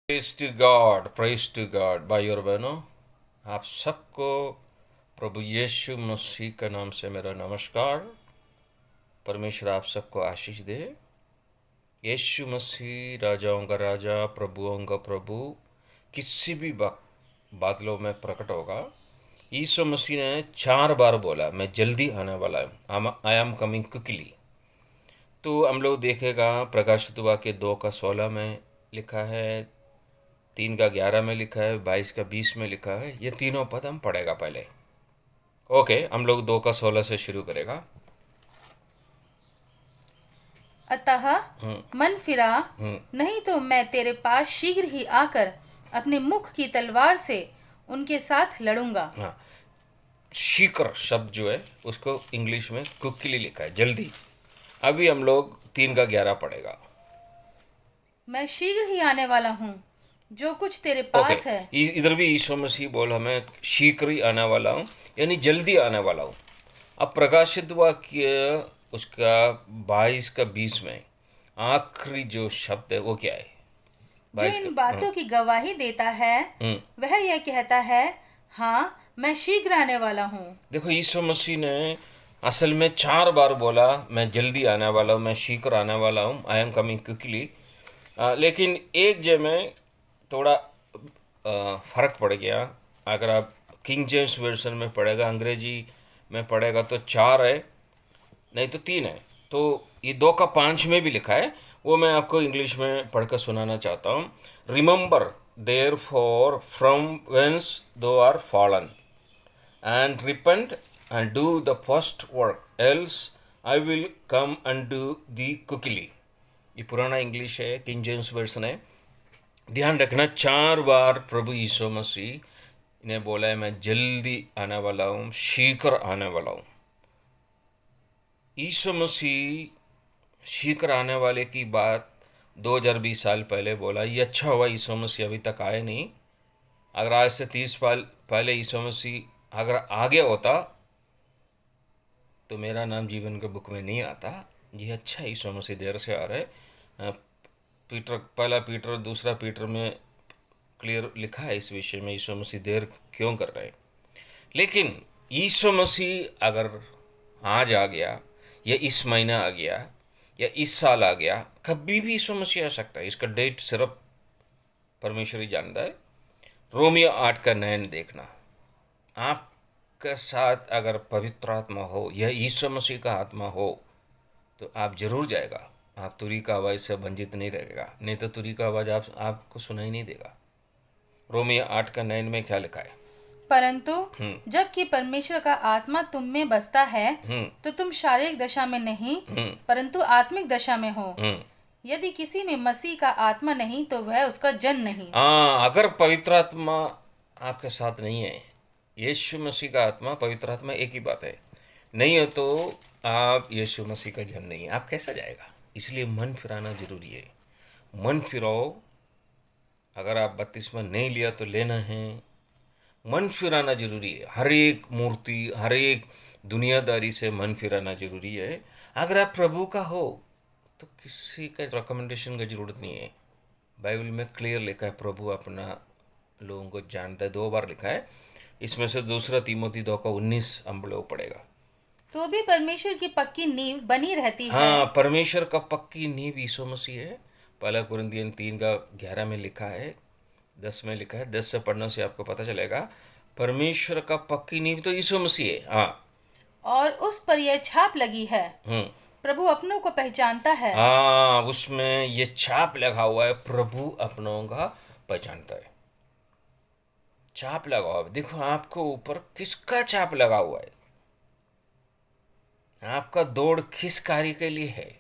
Praise to God भाई और बहनों, आप सबको प्रभु यीशु मसीह के नाम से मेरा नमस्कार। परमेश्वर आप सबको आशीष दे। यीशु मसीह राजाओं का राजा, प्रभुओं का प्रभु किसी भी वक्त बादलों में प्रकट होगा। यीशु मसीह ने 4 बार बोला, मैं जल्दी आने वाला हूँ, आई एम कमिंग क्विकली। तो हम लोग देखेगा प्रकाशित वाक्य 2:16 में लिखा है, 3:11 में लिखा है, 22:20 में लिखा है। ये तीनों पद हम पढ़ेगा पहले। ओके, हम लोग 2:16 से शुरू करेगा। अतः मन फिरा, नहीं तो मैं तेरे पास शीघ्र ही आकर अपने मुख की तलवार से उनके साथ लड़ूंगा। हाँ, शीघ्र शब्द जो है उसको इंग्लिश में क्विकली लिखा है, जल्दी। अभी हम लोग 3:11 पढ़ेगा। मैं शीघ्र ही आने वाला हूँ, जो कुछ तेरे ओके, पास है। इधर भी यीशु मसीह बोला, मैं शीघ्र ही आने वाला हूँ, यानी जल्दी आने वाला हूँ। अब प्रकाशित वाक्य उसका 22:20 में आखिरी जो शब्द है वो क्या है? जो 22 इन का। बातों की गवाही देता है, वह यह कहता है, हाँ, मैं शीघ्र आने वाला हूँ। देखो, यीशु मसीह ने असल में 4 बार बोला, मैं जल्दी आने वाला हूँ, मैं शीघ्र आने वाला हूँ, आई एम कमिंग क्विकली। लेकिन एक जगह में थोड़ा फ़र्क पड़ गया। अगर आप किंग जेम्स वर्जन में पढ़ेगा, अंग्रेजी में पढ़ेगा तो 4 है, नहीं तो 3 है। तो ये 2:5 में भी लिखा है, वो मैं आपको इंग्लिश में पढ़कर सुनाना चाहता हूँ। Remember therefore from whence thou art fallen and repent and do the first work, else I will come unto thee quickly। ये पुराना इंग्लिश है, किंग जेम्स वर्सन है। ध्यान रखना, 4 बार प्रभु यीशु मसीह ने बोला है, मैं जल्दी आने वाला हूँ, शीघ्र आने वाला हूँ। यीशु मसीह शीघ्र आने वाले की बात 2020 साल पहले बोला। ये अच्छा हुआ यीशु मसीह अभी तक आए नहीं। अगर आज से 30 साल पहले यीशु मसीह अगर आगे होता तो मेरा नाम जीवन के बुक में नहीं आता। ये अच्छा है, यीशु मसीह देर से आ रहे। पीटर, पहला पीटर, दूसरा पीटर में क्लियर लिखा है इस विषय में, यीशु मसीह देर क्यों कर रहे हैं। लेकिन यीशु मसीह अगर आज आ गया, या इस महीना आ गया, या इस साल आ गया, कभी भी यीशु मसीह आ सकता है। इसका डेट सिर्फ परमेश्वर ही जानता है। रोमियो 8:9 देखना। आपके साथ अगर पवित्र आत्मा हो, यह यीशु मसीह का आत्मा हो, तो आप जरूर जाएगा। आप तुरी का आवाज़ से वंचित नहीं रहेगा, नहीं तो तुरी का आवाज़ आपको सुनाई नहीं देगा। रोमियो 8:9 में क्या लिखा है? परंतु जबकि परमेश्वर का आत्मा तुम में बसता है, तो तुम शारीरिक दशा में नहीं, परंतु आत्मिक दशा में हो। यदि किसी में मसीह का आत्मा नहीं, तो वह उसका जन नहीं। हाँ, अगर पवित्र आत्मा आपके साथ नहीं है, यीशु मसीह का आत्मा, पवित्र आत्मा एक ही बात है, नहीं हो तो आप यीशु मसीह का जन नहीं है। आप कैसा जाएगा? इसलिए मन फिराना जरूरी है। मन फिराओ। अगर आप बपतिस्मा नहीं लिया तो लेना है। मन फिराना जरूरी है। हर एक मूर्ति, हर एक दुनियादारी से मन फिराना जरूरी है। अगर आप प्रभु का हो तो किसी का रिकमेंडेशन की जरूरत नहीं है। बाइबल में क्लियर लिखा है, प्रभु अपना लोगों को जानता है। 2 बार लिखा है। इसमें से दूसरा तीमोथी 2:19 हम लोग पढ़ेगा। तो भी परमेश्वर की पक्की नींव बनी रहती है। हाँ, परमेश्वर का पक्की नींव यीशु मसीह है। पहला कुरिन्थियन 3:11 में लिखा है, 10 में लिखा है। 10 से पढ़ने से आपको पता चलेगा परमेश्वर का पक्की नींव तो यीशु मसीह है। हाँ। और उस पर यह छाप लगी है, हम्म। प्रभु अपनों को पहचानता है। हाँ, उसमें ये छाप लगा हुआ है, प्रभु अपनों का पहचानता है। छाप लगा हुआ है। देखो आपको ऊपर किसका छाप लगा हुआ है। आपका दौड़ किस कार्य के लिए है?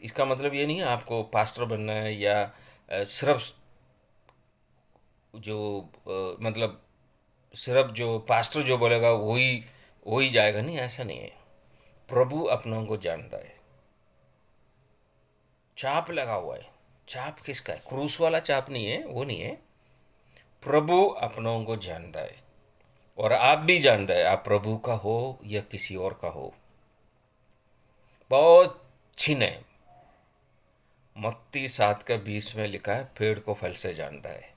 इसका मतलब ये नहीं है आपको पास्टर बनना है, या सिर्फ जो मतलब सिर्फ जो पास्टर जो बोलेगा वही वही जाएगा, नहीं, ऐसा नहीं है। प्रभु अपनों को जानता है। चाप लगा हुआ है। चाप किसका है? क्रूस वाला चाप नहीं है, वो नहीं है। प्रभु अपनों को जानता है, और आप भी जानता है, आप प्रभु का हो या किसी और का हो। बहुत छिन है। मत्ती 7:20 में लिखा है, पेड़ को फल से जानता है।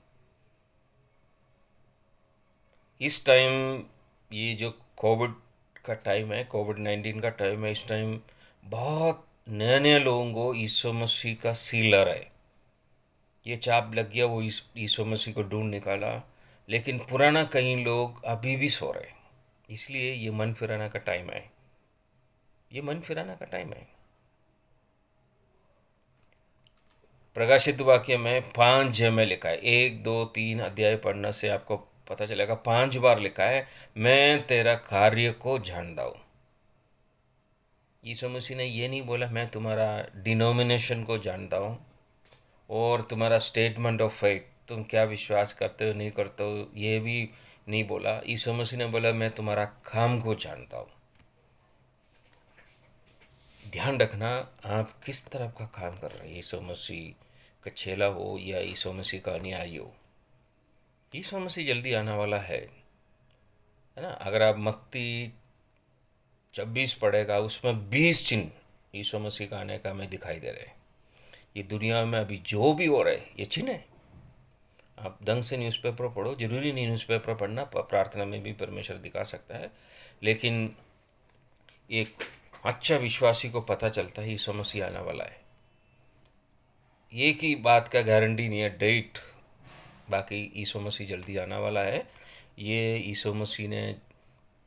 इस टाइम, ये जो कोविड का टाइम है, कोविड-19 का टाइम है, इस टाइम बहुत नए नए लोगों को यीशु मसीह का सीलर है, ये चाप लग गया, वो यीशु मसीह को ढूंढ निकाला। लेकिन पुराना कई लोग अभी भी सो रहे, इसलिए ये मन फिराना का टाइम है, ये मन फिराना का टाइम है। प्रकाशित वाक्य में 5 में लिखा है, 1, 2, 3 अध्याय पढ़ने से आपको पता चलेगा, 5 बार लिखा है, मैं तेरा कार्य को जानता हूँ। यीशु मसीह ने ये नहीं बोला मैं तुम्हारा डिनोमिनेशन को जानता हूँ और तुम्हारा स्टेटमेंट ऑफ फेथ, तुम क्या विश्वास करते हो नहीं करते हो, ये भी नहीं बोला। यीशु मसीह ने बोला मैं तुम्हारा काम को जानता हूँ। ध्यान रखना, आप किस तरफ का काम कर रहे हैं, यीशु मसीह का चेला हो या यीशु मसीह का अनुयायी हो। यीशु मसीह जल्दी आने वाला है ना। अगर आप मत्ती 26 पढ़ेगा, उसमें 20 चिन्ह यीशु मसीह का आने का हमें दिखाई दे रहे हैं। ये दुनिया में अभी जो भी हो रहा है ये चिन्ह है। आप ढंग से न्यूज़पेपर पढ़ो, जरूरी नहीं न्यूज़पेपर पढ़ना, प्रार्थना में भी परमेश्वर दिखा सकता है, लेकिन एक अच्छा विश्वासी को पता चलता है यीशु मसीह आने वाला है। ये की बात का गारंटी नहीं है डेट, बाकी यीशु मसीह जल्दी आने वाला है। ये यीशु मसीह ने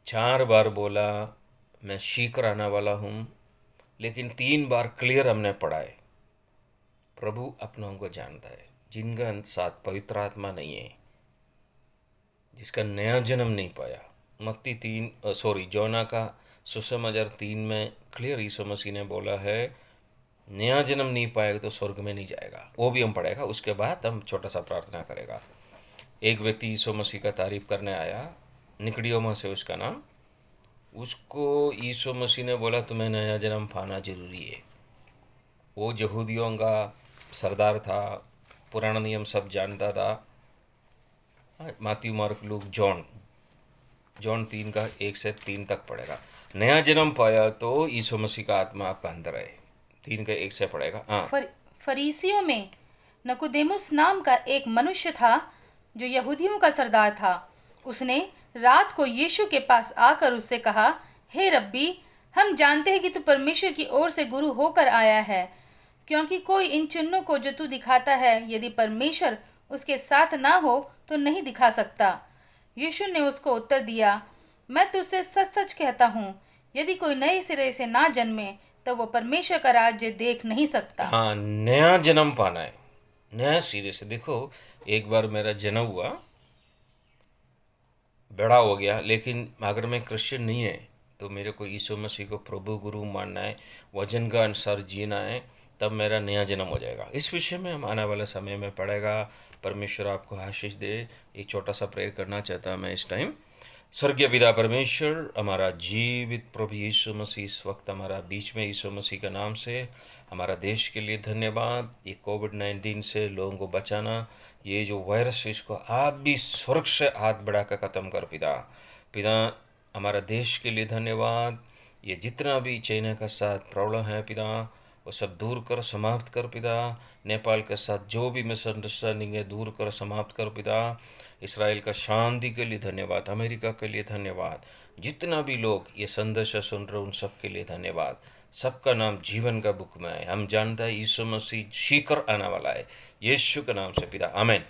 4 बार बोला मैं शीघ्र आने वाला हूँ, लेकिन 3 बार क्लियर हमने पढ़ा है, प्रभु अपनों को जानता है जिनका साथ पवित्र आत्मा नहीं है, जिसका नया जन्म नहीं पाया। मत्ती जोना का सुसमाचार 3 में क्लियर यीशु मसीह ने बोला है नया जन्म नहीं पाएगा तो स्वर्ग में नहीं जाएगा। वो भी हम पढ़ेगा, उसके बाद हम छोटा सा प्रार्थना करेगा। एक व्यक्ति यीशु मसीह का तारीफ करने आया, निकडियोमा से उसका नाम, उसको यीशु मसीह ने बोला तुम्हें नया जन्म पाना जरूरी है। वो यहूदियों का सरदार था, पुराना नियम सब जानता था। मात्यु, मार्क, लूक, जॉन 3 का 1 से 3 तक पढ़ेगा। नया जन्म पाया तो यीशु मसीह का आत्मा आपका अंदर है, 3 का 1 से पढ़ेगा। हाँ, फरीसियों में नकुदेमुस नाम का एक मनुष्य था जो यहूदियों का सरदार था। उसने रात को यीशु के पास आकर उससे कहा, हे रब्बी, हम जानते हैं कि तू परमेश्वर की ओर से गुरु होकर आया है, क्योंकि कोई इन चिन्हों को जो तू दिखाता है यदि परमेश्वर उसके साथ ना हो तो नहीं दिखा सकता। यीशु ने उसको उत्तर दिया, मैं तुझसे सच सच कहता हूँ, यदि कोई नए सिरे से ना जन्मे तो वो परमेश्वर का राज्य देख नहीं सकता। हाँ, नया जन्म पाना है, नया सिरे से। देखो, एक बार मेरा जन्म हुआ, बड़ा हो गया, लेकिन अगर मैं क्रिश्चियन नहीं है तो मेरे को यीशु मसीह को प्रभु गुरु मानना है, वचन का अनुसार जीना है, तब मेरा नया जन्म हो जाएगा। इस विषय में हम आने वाले समय में पढ़ेगा। परमेश्वर आपको आशीष दे। एक छोटा सा प्रेयर करना चाहता हूँ मैं इस टाइम। स्वर्गीय पिता परमेश्वर, हमारा जीवित प्रभु यीशु मसीह इस वक्त हमारा बीच में, यीशु मसीह के नाम से हमारा देश के लिए धन्यवाद। ये कोविड-19 से लोगों को बचाना, ये जो वायरस है इसको आप भी स्वर्ग से हाथ बढ़ाकर ख़त्म कर पिता। हमारा देश के लिए धन्यवाद। ये जितना भी चाइना का साथ प्रॉब्लम है पिता, वो सब दूर कर, समाप्त कर पिता। नेपाल के साथ जो भी मिसअंडरस्टैंडिंग है दूर कर, समाप्त कर पिता। इसराइल का शांति के लिए धन्यवाद, अमेरिका के लिए धन्यवाद। जितना भी लोग ये संदेश सुन रहे उन सब के लिए धन्यवाद। सबका नाम जीवन का बुक में है। हम जानता है यीशु मसीह शीघ्र आने वाला है। यीशु के नाम से पिता, आमीन।